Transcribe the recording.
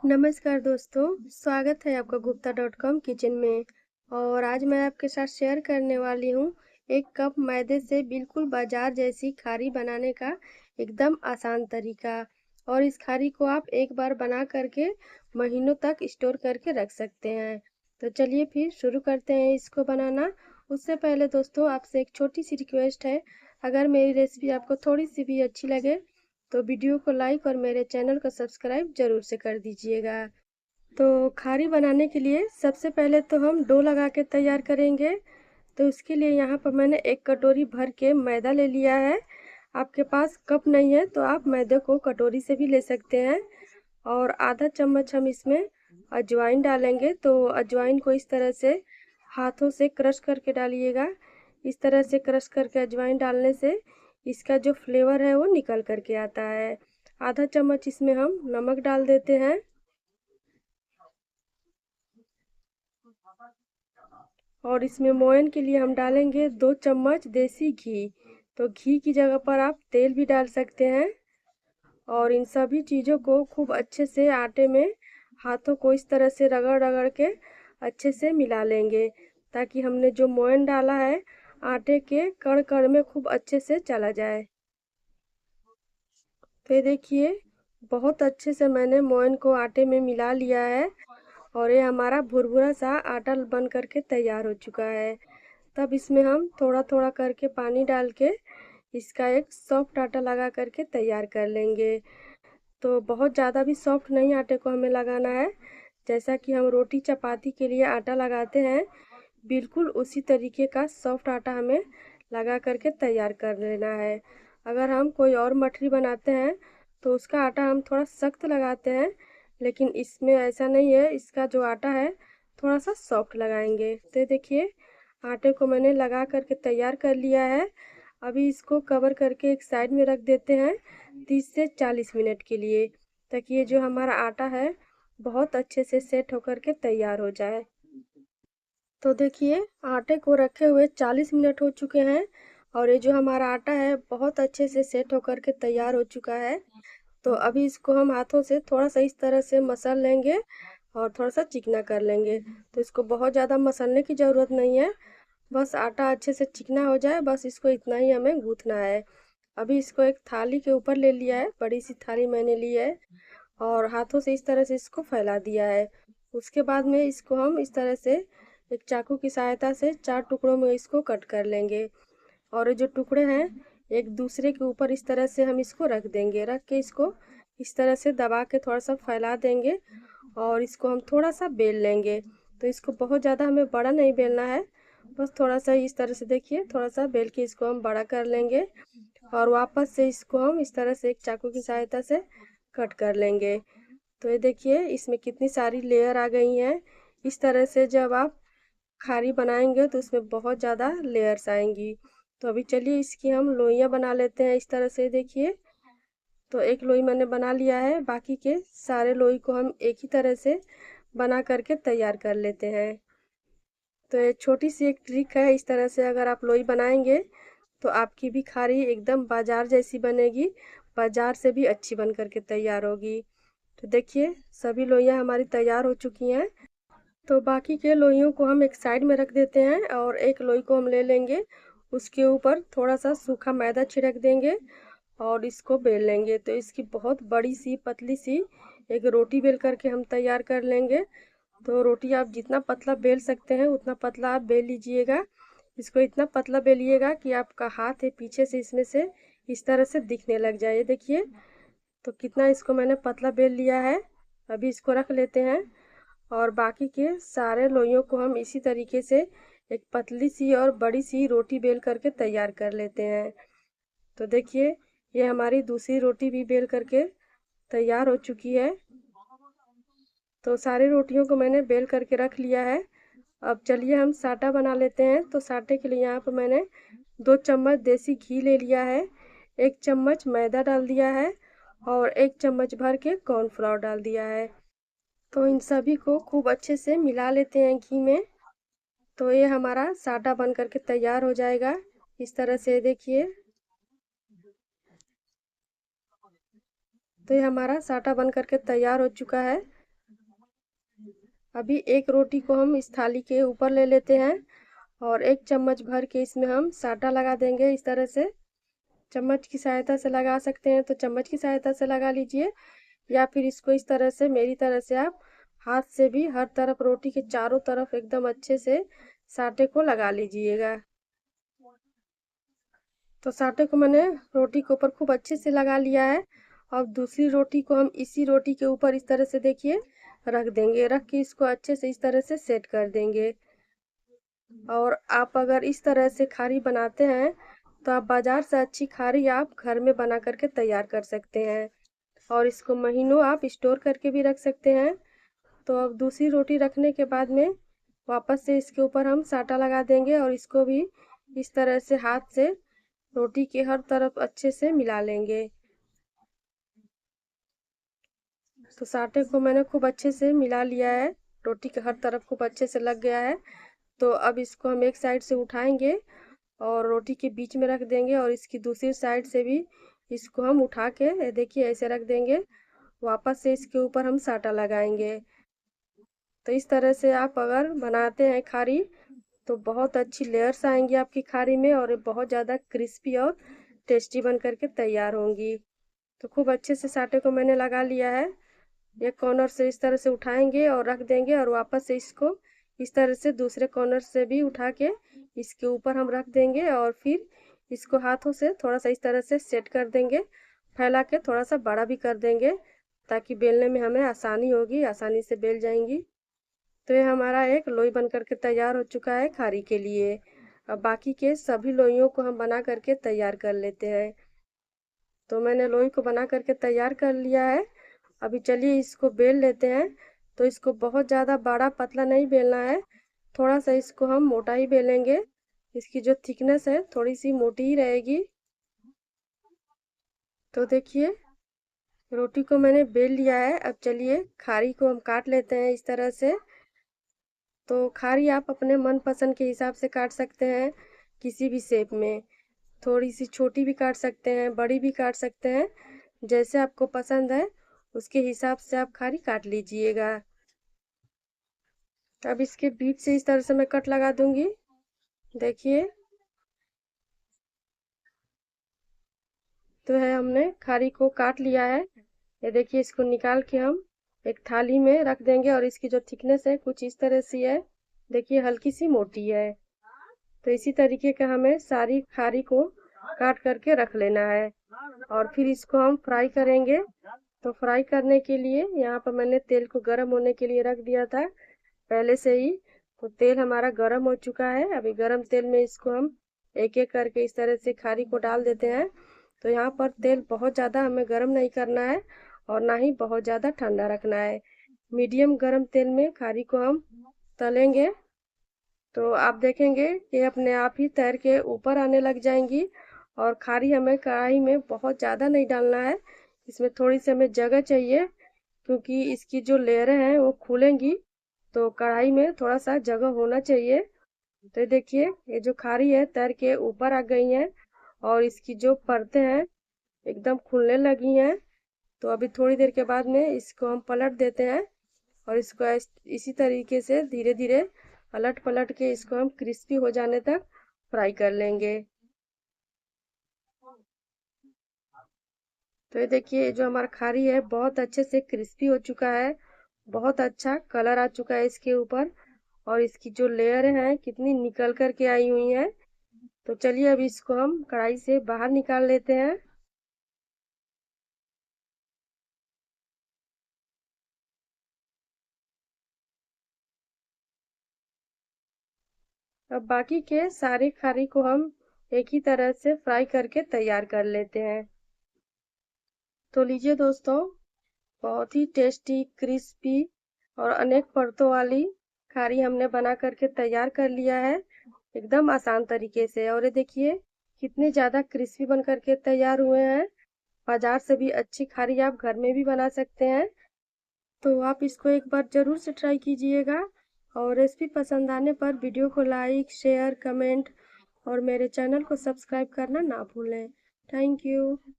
नमस्कार दोस्तों, स्वागत है आपका गुप्ता.com किचन में। और आज मैं आपके साथ शेयर करने वाली हूँ एक कप मैदे से बिल्कुल बाजार जैसी खारी बनाने का एकदम आसान तरीका। और इस खारी को आप एक बार बना करके महीनों तक स्टोर करके रख सकते हैं। तो चलिए फिर शुरू करते हैं इसको बनाना। उससे पहले दोस्तों आपसे एक छोटी सी रिक्वेस्ट है, अगर मेरी रेसिपी आपको थोड़ी सी भी अच्छी लगे तो वीडियो को लाइक और मेरे चैनल को सब्सक्राइब जरूर से कर दीजिएगा। तो खारी बनाने के लिए सबसे पहले तो हम डो लगा के तैयार करेंगे। तो उसके लिए यहाँ पर मैंने एक कटोरी भर के मैदा ले लिया है। आपके पास कप नहीं है तो आप मैदे को कटोरी से भी ले सकते हैं। और आधा चम्मच हम इसमें अजवाइन डालेंगे। तो अजवाइन को इस तरह से हाथों से क्रश करके डालिएगा। इस तरह से क्रश करके अजवाइन डालने से इसका जो फ्लेवर है वो निकल करके आता है। आधा चम्मच इसमें हम नमक डाल देते हैं। और इसमें मोयन के लिए हम डालेंगे 2 चम्मच देसी घी। तो घी की जगह पर आप तेल भी डाल सकते हैं। और इन सभी चीज़ों को खूब अच्छे से आटे में हाथों को इस तरह से रगड़ रगड़ के अच्छे से मिला लेंगे, ताकि हमने जो मोयन डाला है आटे के कण कण में खूब अच्छे से चला जाए। तो ये देखिए, बहुत अच्छे से मैंने मोयन को आटे में मिला लिया है। और ये हमारा भुरभुरा सा आटा बन करके तैयार हो चुका है। तब इसमें हम थोड़ा थोड़ा करके पानी डाल के इसका एक सॉफ्ट आटा लगा करके तैयार कर लेंगे। तो बहुत ज़्यादा भी सॉफ्ट नहीं आटे को हमें लगाना है, जैसा कि हम रोटी चपाती के लिए आटा लगाते हैं बिल्कुल उसी तरीके का सॉफ्ट आटा हमें लगा करके तैयार कर लेना है। अगर हम कोई और मठरी बनाते हैं तो उसका आटा हम थोड़ा सख्त लगाते हैं, लेकिन इसमें ऐसा नहीं है, इसका जो आटा है थोड़ा सा सॉफ्ट लगाएंगे। तो देखिए, आटे को मैंने लगा करके तैयार कर लिया है। अभी इसको कवर करके एक साइड में रख देते हैं 30 से 40 मिनट के लिए, ताकि ये जो हमारा आटा है बहुत अच्छे से सेट होकर के तैयार हो जाए। तो देखिए, आटे को रखे हुए 40 मिनट हो चुके हैं। और ये जो हमारा आटा है बहुत अच्छे से सेट होकर के तैयार हो चुका है। तो अभी इसको हम हाथों से थोड़ा सा इस तरह से मसल लेंगे और थोड़ा सा चिकना कर लेंगे। तो इसको बहुत ज़्यादा मसलने की ज़रूरत नहीं है, बस आटा अच्छे से चिकना हो जाए, बस इसको इतना ही हमें गूँथना है। अभी इसको एक थाली के ऊपर ले लिया है, बड़ी सी थाली मैंने ली है। और हाथों से इस तरह से इसको फैला दिया है। उसके बाद में इसको हम इस तरह से एक चाकू की सहायता से 4 टुकड़ों में इसको कट कर लेंगे। और ये जो टुकड़े हैं एक दूसरे के ऊपर इस तरह से हम इसको रख देंगे। रख के इसको इस तरह से दबा के थोड़ा सा फैला देंगे और इसको हम थोड़ा सा बेल लेंगे। तो इसको बहुत ज़्यादा हमें बड़ा नहीं बेलना है, बस थोड़ा सा इस तरह से देखिए, थोड़ा सा बेल के इसको हम बड़ा कर लेंगे। और वापस से इसको हम इस तरह से एक चाकू की सहायता से कट कर लेंगे। तो ये देखिए, इसमें कितनी सारी लेयर आ गई हैं। इस तरह से जब आप खारी बनाएंगे तो इसमें बहुत ज़्यादा लेयर्स आएंगी। तो अभी चलिए इसकी हम लोइयाँ बना लेते हैं। इस तरह से देखिए, तो एक लोई मैंने बना लिया है, बाकी के सारे लोई को हम एक ही तरह से बना करके तैयार कर लेते हैं। तो ये छोटी सी एक ट्रिक है, इस तरह से अगर आप लोई बनाएंगे तो आपकी भी खारी एकदम बाजार जैसी बनेगी, बाजार से भी अच्छी बन करके तैयार होगी। तो देखिए, सभी लोइयाँ हमारी तैयार हो चुकी हैं। तो बाकी के लोइयों को हम एक साइड में रख देते हैं और एक लोई को हम ले लेंगे, उसके ऊपर थोड़ा सा सूखा मैदा छिड़क देंगे और इसको बेल लेंगे। तो इसकी बहुत बड़ी सी पतली सी एक रोटी बेल करके हम तैयार कर लेंगे। तो रोटी आप जितना पतला बेल सकते हैं उतना पतला आप बेल लीजिएगा। इसको इतना पतला बेलिएगा कि आपका हाथ है पीछे से इसमें से इस तरह से दिखने लग जाए। ये देखिए, तो कितना इसको मैंने पतला बेल लिया है। अभी इसको रख लेते हैं और बाकी के सारे लोइयों को हम इसी तरीके से एक पतली सी और बड़ी सी रोटी बेल करके तैयार कर लेते हैं। तो देखिए, ये हमारी दूसरी रोटी भी बेल करके तैयार हो चुकी है। तो सारी रोटियों को मैंने बेल करके रख लिया है। अब चलिए हम साटा बना लेते हैं। तो साटे के लिए यहाँ पर मैंने 2 चम्मच देसी घी ले लिया है, 1 चम्मच मैदा डाल दिया है और 1 चम्मच भर के कॉर्नफ्लावर डाल दिया है। तो इन सभी को खूब अच्छे से मिला लेते हैं घी में। तो ये हमारा साटा बन करके तैयार हो जाएगा। इस तरह से देखिए, तो ये हमारा साटा बन करके तैयार हो चुका है। अभी एक रोटी को हम इस थाली के ऊपर ले लेते हैं और एक चम्मच भर के इसमें हम साटा लगा देंगे। इस तरह से चम्मच की सहायता से लगा सकते हैं तो चम्मच की सहायता से लगा लीजिए, या फिर इसको इस तरह से मेरी तरह से आप हाथ से भी हर तरफ रोटी के चारों तरफ एकदम अच्छे से साटे को लगा लीजिएगा। तो साटे को मैंने रोटी के ऊपर खूब अच्छे से लगा लिया है। अब दूसरी रोटी को हम इसी रोटी के ऊपर इस तरह से देखिए रख देंगे, रख के इसको अच्छे से इस तरह से सेट कर देंगे। और आप अगर इस तरह से खारी बनाते हैं तो आप बाजार से अच्छी खारी आप घर में बना करके तैयार कर सकते हैं और इसको महीनों आप स्टोर करके भी रख सकते हैं। तो अब दूसरी रोटी रखने के बाद में वापस से इसके ऊपर हम साटा लगा देंगे और इसको भी इस तरह से हाथ से रोटी के हर तरफ अच्छे से मिला लेंगे। तो साटे को मैंने खूब अच्छे से मिला लिया है, रोटी के हर तरफ खूब अच्छे से लग गया है। तो अब इसको हम एक साइड से उठाएंगे और रोटी के बीच में रख देंगे और इसकी दूसरी साइड से भी इसको हम उठा के देखिए ऐसे रख देंगे। वापस से इसके ऊपर हम साटा लगाएंगे। तो इस तरह से आप अगर बनाते हैं खारी तो बहुत अच्छी लेयर्स आएंगी आपकी खारी में और बहुत ज़्यादा क्रिस्पी और टेस्टी बन करके तैयार होंगी। तो खूब अच्छे से साटे को मैंने लगा लिया है। एक कॉर्नर से इस तरह से उठाएंगे और रख देंगे और वापस से इसको इस तरह से दूसरे कॉर्नर से भी उठा के इसके ऊपर हम रख देंगे और फिर इसको हाथों से थोड़ा सा इस तरह से सेट कर देंगे, फैला के थोड़ा सा बड़ा भी कर देंगे ताकि बेलने में हमें आसानी होगी, आसानी से बेल जाएंगी। तो ये हमारा एक लोई बन करके तैयार हो चुका है खारी के लिए। अब बाकी के सभी लोइयों को हम बना करके तैयार कर लेते हैं। तो मैंने लोई को बना करके तैयार कर लिया है। अभी चलिए इसको बेल लेते हैं। तो इसको बहुत ज़्यादा बड़ा पतला नहीं बेलना है, थोड़ा सा इसको हम मोटा ही बेलेंगे। इसकी जो थिकनेस है थोड़ी सी मोटी ही रहेगी। तो देखिए रोटी को मैंने बेल लिया है। अब चलिए खारी को हम काट लेते हैं इस तरह से। तो खारी आप अपने मन पसंद के हिसाब से काट सकते हैं, किसी भी शेप में। थोड़ी सी छोटी भी काट सकते हैं, बड़ी भी काट सकते हैं, जैसे आपको पसंद है उसके हिसाब से आप खारी काट लीजिएगा। अब इसके बीच से इस तरह से मैं कट लगा दूंगी। देखिए तो है हमने खारी को काट लिया है। ये देखिए इसको निकाल के हम एक थाली में रख देंगे और इसकी जो थिकनेस है कुछ इस तरह से है। देखिए हल्की सी मोटी है। तो इसी तरीके का हमें सारी खारी को काट करके रख लेना है और फिर इसको हम फ्राई करेंगे। तो फ्राई करने के लिए यहाँ पर मैंने तेल को गर्म होने के लिए रख दिया था पहले से ही। तो तेल हमारा गर्म हो चुका है। अभी गर्म तेल में इसको हम एक एक करके इस तरह से खारी को डाल देते हैं। तो यहाँ पर तेल बहुत ज़्यादा हमें गर्म नहीं करना है और ना ही बहुत ज़्यादा ठंडा रखना है। मीडियम गर्म तेल में खारी को हम तलेंगे तो आप देखेंगे कि अपने आप ही तैर के ऊपर आने लग जाएंगी। और खारी हमें कढ़ाई में बहुत ज़्यादा नहीं डालना है, इसमें थोड़ी सी हमें जगह चाहिए क्योंकि इसकी जो लेयरें हैं वो खुलेंगी। तो कढ़ाई में थोड़ा सा जगह होना चाहिए। तो देखिए ये जो खारी है तैर के ऊपर आ गई है और इसकी जो परतें हैं एकदम खुलने लगी हैं। तो अभी थोड़ी देर के बाद में इसको हम पलट देते हैं और इसको इसी तरीके से धीरे धीरे पलट पलट के इसको हम क्रिस्पी हो जाने तक फ्राई कर लेंगे। तो ये देखिए जो हमारा खारी है बहुत अच्छे से क्रिस्पी हो चुका है, बहुत अच्छा कलर आ चुका है इसके ऊपर और इसकी जो लेयर है कितनी निकल कर के आई हुई है। तो चलिए अब इसको हम कढ़ाई से बाहर निकाल लेते हैं। अब बाकी के सारे खारी को हम एक ही तरह से फ्राई करके तैयार कर लेते हैं। तो लीजिए दोस्तों बहुत ही टेस्टी क्रिस्पी और अनेक परतों वाली खारी हमने बना करके तैयार कर लिया है एकदम आसान तरीके से। और ये देखिए कितने ज़्यादा क्रिस्पी बन करके तैयार हुए हैं। बाजार से भी अच्छी खारी आप घर में भी बना सकते हैं। तो आप इसको एक बार ज़रूर से ट्राई कीजिएगा और रेसिपी पसंद आने पर वीडियो को लाइक शेयर कमेंट और मेरे चैनल को सब्सक्राइब करना ना भूलें। Thank you.